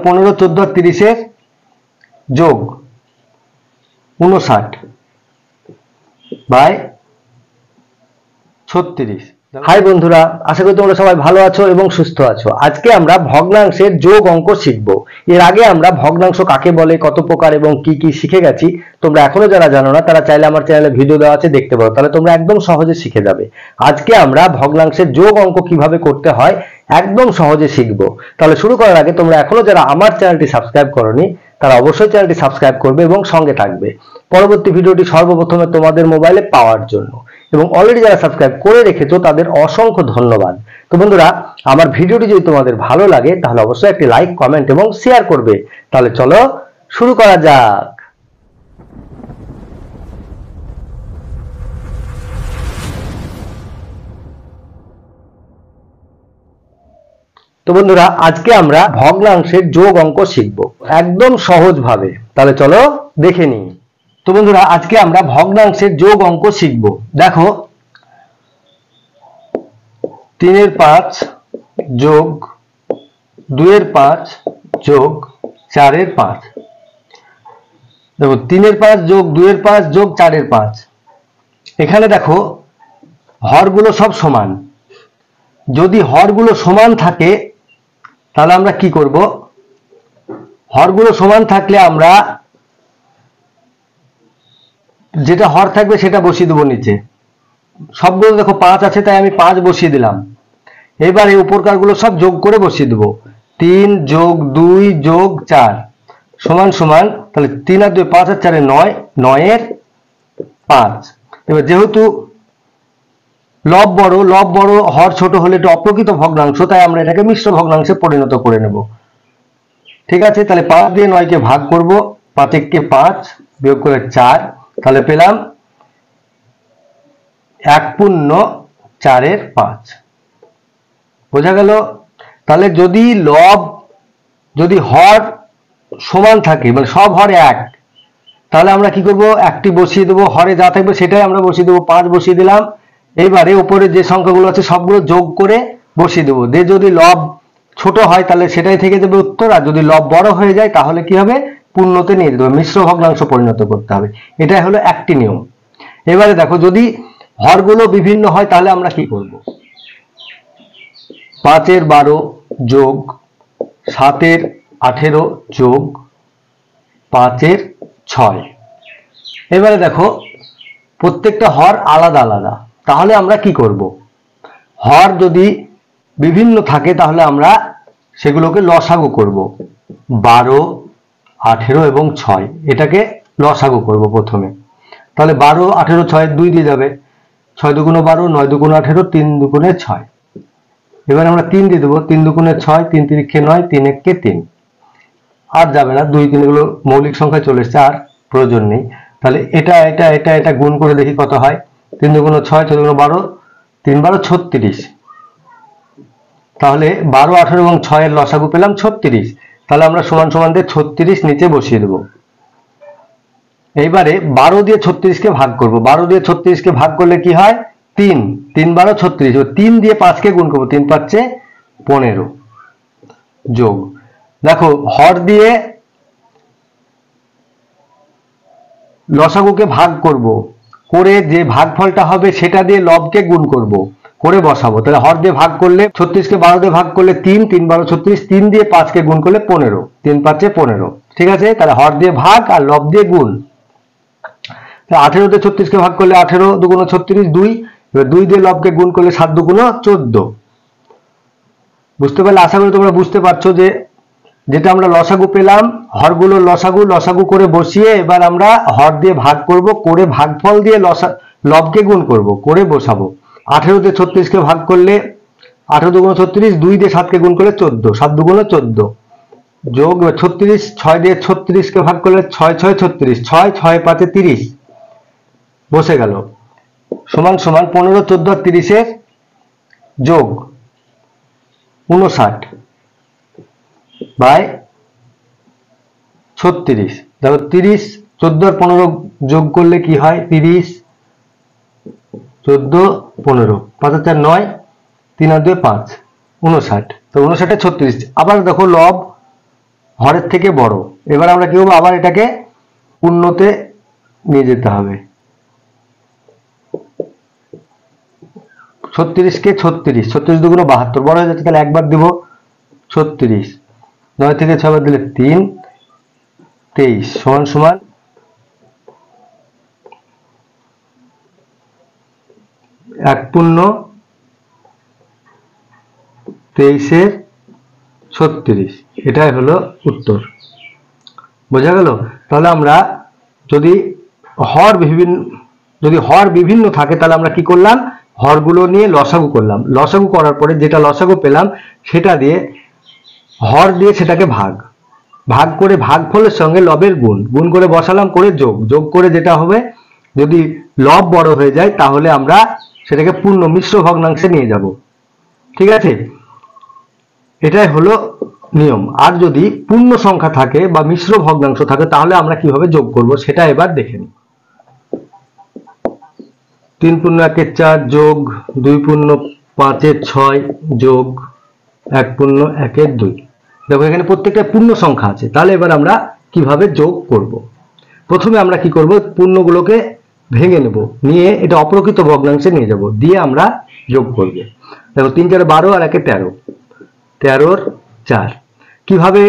15 14 আর 30 যোগ 59 by 36। High বন্ধুরা, আশা করি তোমরা সবাই ভালো আছো এবং সুস্থ আছো। আজকে আমরা ভগ্নাংশের যোগ অঙ্ক শিখব। এর আগে আমরা ভগ্নাংশ কাকে বলে, কত প্রকার এবং কি কি শিখে গেছি। তোমরা এখনো যারা জানো না তারা চাইলে আমার চ্যানেলে ভিডিও দেওয়া আছে, দেখতে পারো, তাহলে তোমরা একদম সহজে শিখে যাবে। আজকে আমরা ভগ্নাংশের যোগ অঙ্ক কিভাবে করতে হয় একদম সহজে শিখব। তাহলে শুরু করার আগে তোমরা এখনো যারা আমার চ্যানেলটি সাবস্ক্রাইব করোনি তারা অবশ্যই চ্যানেলটি সাবস্ক্রাইব করবে এবং সঙ্গে থাকবে পরবর্তী ভিডিওটি সর্বপ্রথমে তোমাদের মোবাইলে পাওয়ার জন্য। এবং অলরেডি যারা সাবস্ক্রাইব করে রেখেছো তাদের অসংখ্য ধন্যবাদ। তো বন্ধুরা, আমার ভিডিওটি যদি তোমাদের ভালো লাগে তাহলে অবশ্যই একটি লাইক, কমেন্ট এবং শেয়ার করবে। তাহলে চলো শুরু করা যাক। তো বন্ধুরা, আজকে আমরা ভগ্নাংশের যোগ অঙ্ক শিখব একদম সহজ ভাবে। তাহলে চলো দেখে নিই। তো বন্ধুরা, আজকে আমরা ভগ্নাংশের যোগ অঙ্ক শিখব। দেখো, 3 এর 5 যোগ 2 এর 5 যোগ 4 এর 5। দেখো, 3 এর 5 যোগ 2 এর 5 যোগ 4 এর 5। এখানে দেখো হরগুলো সব সমান। যদি হরগুলো সমান থাকে তাহলে আমরা কি করব? হরগুলো সমান থাকলে আমরা যেটা হর থাকবে সেটা বসিয়ে দেবো নিচে। সবগুলো দেখো 5 আছে তাই আমি 5 বসিয়ে দিলাম। এবার এই উপরকারগুলো সব যোগ করে বসিয়ে দেবো। 3 যোগ 2 যোগ 4 সমান সমান, তাহলে 3 আর 2 5 আর 4 9, 9 এর 5। এবার যেহেতু লব বড় হর ছোট হলে এটা অপ্রকৃত ভগ্নাংশ, তাই আমরা এটাকে মিশ্র ভগ্নাংশে পরিণত করে নেব। ঠিক আছে, তাহলে 5 দিয়ে 9 কে ভাগ করব। 5 কে 5 বিয়োগ করে 4, তাহলে পেলাম 1/4 এর 5। বোঝা গেল? তাহলে যদি হর সমান থাকে, মানে সব হর এক, তাহলে আমরা কি করব? একটি বসিয়ে দেবো। হরে যা থাকবে সেটাই আমরা বসিয়ে দেবো। 5 বসিয়ে দিলাম। এইবারে উপরে যে সংখ্যাগুলো আছে সবগুলো যোগ করে বসিয়ে দেবো। যদি লব ছোট হয় তাহলে সেটাই থেকে যাবে উত্তর, আর যদি লব বড় হয়ে যায় তাহলে কি হবে? পূর্ণতে নিয়ে যেতে হবে, মিশ্র ভগ্নাংশ পরিণত করতে হবে। এটাই হলো একটি নিয়ম। এবারে দেখো, যদি হরগুলো বিভিন্ন হয় তাহলে আমরা কি করব? 5 এর 12 যোগ 7 এর 18 যোগ 5 এর 6। এবারে দেখো প্রত্যেকটা হর আলাদা আলাদা, তাহলে আমরা কি করব? হর যদি বিভিন্ন থাকে তাহলে আমরা সেগুলোকে লসাগু করব। 12, 18 এবং 6 এটাকে লসাগু করব প্রথমে। তাহলে 12, 18, 6 2 দিয়ে যাবে। 6 দুগুণে 12, 9 দুগুণে 18, 3 দুগুণে 6। এবার আমরা 3 দিয়ে দেবো। 3 দুগুণে 6, 3 তিরিখে 9, 3 একে 3। আর যাবে না, 2 3 এগুলো মৌলিক সংখ্যায় চলে এসছে, আর প্রয়োজন নেই। তাহলে এটা গুণ করে দেখি কত হয়। 3 দুগুণে 6, 6 দুগুণে 12, 3 12 36। তাহলে 12, 18 এবং 6 এর লসাগু পেলাম 36। তাহলে আমরা সমান সমান দিয়ে 36 নিচে বসিয়ে দেবো। এইবারে 12 দিয়ে 36 কে ভাগ করব। 12 দিয়ে 36 কে ভাগ করলে কি হয়? 3 3 12 36। 3 দিয়ে 5 কে গুণ করবো। 3 5 15 যোগ, দেখো হর দিয়ে লসাগুকে ভাগ করব, করে যে ভাগফলটা হবে সেটা দিয়ে লবকে গুণ করব, করে বসাবো। তাহলে হর দিয়ে ভাগ করলে 36 কে 12 দিয়ে ভাগ করলে 3 3 12 36, 3 দিয়ে 5 কে গুণ করলে 15, 3 5 15। ঠিক আছে, তাহলে হর দিয়ে ভাগ আর লব দিয়ে গুণ। 18 দিয়ে 36 কে ভাগ করলে 18 দুগুণে 36 2। এবার 2 দিয়ে লবকে গুণ করলে 7 দুগুণে 14। বুঝতে পারলে? আশা করি তোমরা বুঝতে পারছো যে যেটা আমরা লসাগু পেলাম, হরগুলো লসাগু করে বসিয়ে এবার আমরা হর দিয়ে ভাগ করব, করে ভাগফল দিয়ে লবকে গুণ করব, করে বসাবো। 18 দিয়ে 36 কে ভাগ করলে 18 দুগুণে 36, 2 দিয়ে 7 কে গুণ করলে 14, 7 দুগুণে 14 যোগ 36, 6 দিয়ে 36 কে ভাগ করলে 6 6 36, 6 6 5 30 বসে গেল। সমান সমান 15 14 আর 30 এর যোগ 59 বাই 36। দেখো 30, 14 আর 15 যোগ করলে কি হয়? 30 14 15, 5 আর 4 9, 3 আর 2 5, 59। তো 59 এ 36। আবার দেখো লব হরের থেকে বড়। এবার আমরা কি করবো, আবার এটাকে পূর্ণতে নিয়ে যেতে হবে। 36 কে 36, 36 দুগুণ 72, বড় হয়ে যাচ্ছে, তাহলে একবার দিব 36, 9 থেকে 6 বার দিলে 3, 23 সমান সমান 1 পূর্ণ 23/36, এটাই হলো উত্তর। বোঝা গেল? তাহলে আমরা যদি হর বিভিন্ন থাকে তাহলে আমরা কি করলাম, হরগুলো নিয়ে লসাগু করলাম, লসাগু করার পরে যেটা লসাগু পেলাম সেটা দিয়ে হর দিয়ে সেটাকে ভাগ করে ভাগফলের সঙ্গে লবের গুণ করে বসালাম, করে যোগ করে যেটা হবে, যদি লব বড় হয়ে যায় তাহলে আমরা সেটাকে পূর্ণ মিশ্র ভগ্নাংশে নিয়ে যাব। ঠিক আছে, এটাই হলো নিয়ম। আর যদি পূর্ণ সংখ্যা থাকে বা মিশ্র ভগ্নাংশ থাকে তাহলে আমরা কিভাবে যোগ করব সেটা এবার দেখে নিই। 3 পূর্ণ 1 4 যোগ 2 পূর্ণ 5 6 যোগ 1 পূর্ণ 1 2। দেখো এখানে প্রত্যেকটা পূর্ণ সংখ্যা আছে, তাহলে এবার আমরা কিভাবে যোগ করব। প্রথমে আমরা কি করব, পূর্ণগুলোকে ভেঙে নেব, নিয়ে এটা অপ্রকৃত ভগ্নাংশে নিয়ে যাব, দিয়ে আমরা যোগ করব। দেখো 3 4 12 আর 1 13, 13 4। কিভাবে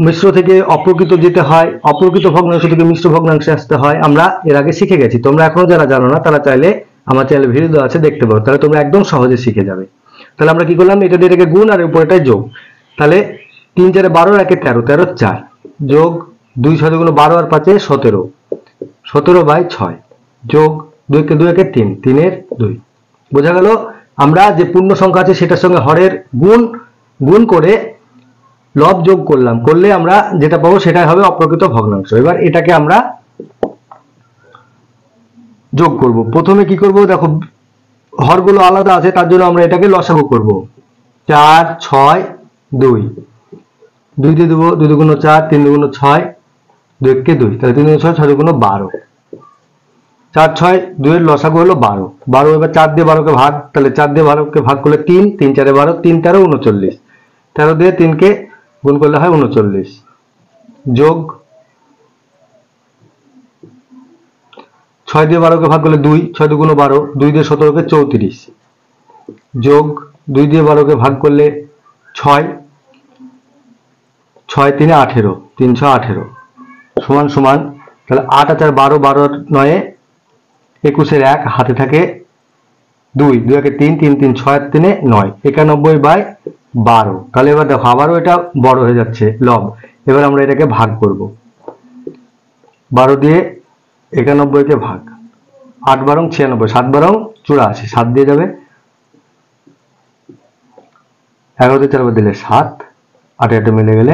মিশ্র থেকে অপ্রকৃত যেতে হয়, অপ্রকৃত ভগ্নাংশ থেকে মিশ্র ভগ্নাংশে আসতে হয় আমরা এর আগে শিখে গেছি। তোমরা এখনো যারা জানো না তারা চাইলে আমার চ্যানেলে ভিডিও দেওয়া আছে, দেখতে পারো, তাহলে তোমরা একদম সহজে শিখে যাবে। তাহলে আমরা কি করলাম, এটা দিয়ে এটাকে গুণ আর উপরেটাই যোগ। তাহলে 3 4 12 আর 1 13, 13 4 যোগ 2 6 2 12 আর 5 17, 17/6 যোগ 2 কে 2 1 3, 3 2। বোঝা গেল? আমরা যে পূর্ণ সংখ্যা আছে সেটার সঙ্গে হরের গুণ করে লব যোগ করলে আমরা যেটা পাবো সেটাই হবে অপ্রকৃত ভগ্নাংশ। এবার এটাকে আমরা যোগ করব। প্রথমে কি করব, দেখো হরগুলো আলাদা আছে তার জন্য আমরা এটাকে লসাগু করব। 4 6 2, 2 দিয়ে দেবো, 2 দুগুণ 4, 3 দুগুণ 6, 2 কে 2, তাহলে 3 দুগুণ 6, 6 দুগুণ 12, 4 6 2 এর লসাগু হলো 12। 12 এবার 4 দিয়ে 12 কে ভাগ, তাহলে 4 দিয়ে 12 কে ভাগ করলে 3, 3 4 12, 3 13 39, 13 দিয়ে 3 কে গুণ করলে হয় 39, যোগ 6 দিয়ে 12 কে ভাগ করলে 2, 6 দুগুণ 12, 2 দিয়ে 17 কে 34, যোগ 2 দিয়ে 12 কে ভাগ করলে 6, 6 3 18, 318 সমান সমান, তাহলে 8 আর 4 12, 12 আর 9 21 1, হাতে থাকে 2, 2 1 3, 3 3 6 আর 3 9, 91/12। তাহলে এবার দেখো আবারও এটা বড় হয়ে যাচ্ছে লব। এবার আমরা এটাকে ভাগ করব, 12 দিয়ে 91 কে ভাগ, 8 12 96, 7 12 84, 7 দিয়ে যাবে, 11 দিয়ে 4 বার দিলে 7, 8 8 মিলে গেলে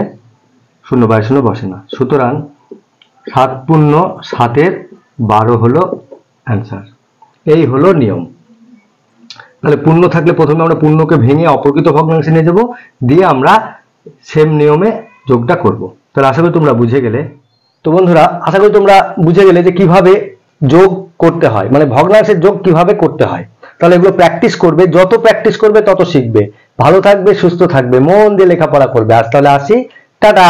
0/0 বসে না। সুতরাং 7 পূর্ণ 7/12 হলো অ্যান্সার। এই হলো নিয়ম। তাহলে পূর্ণ থাকলে প্রথমে আমরা পূর্ণকে ভেঙে অপ্রকৃত ভগ্নাংশে নিয়ে যাব, দিয়ে আমরা সেম নিয়মে যোগটা করব। তাহলে আশা করি তোমরা বুঝে গেলে। তো বন্ধুরা, আশা করি তোমরা বুঝে গেলে যে কিভাবে যোগ করতে হয়, মানে ভগ্নাংশের যোগ কিভাবে করতে হয়। তাহলে এগুলো প্র্যাকটিস করবে, যত প্র্যাকটিস করবে তত শিখবে। ভালো থাকবে, সুস্থ থাকবে, মন দিয়ে লেখাপড়া করবে। আজ তাহলে আসি, টাটা।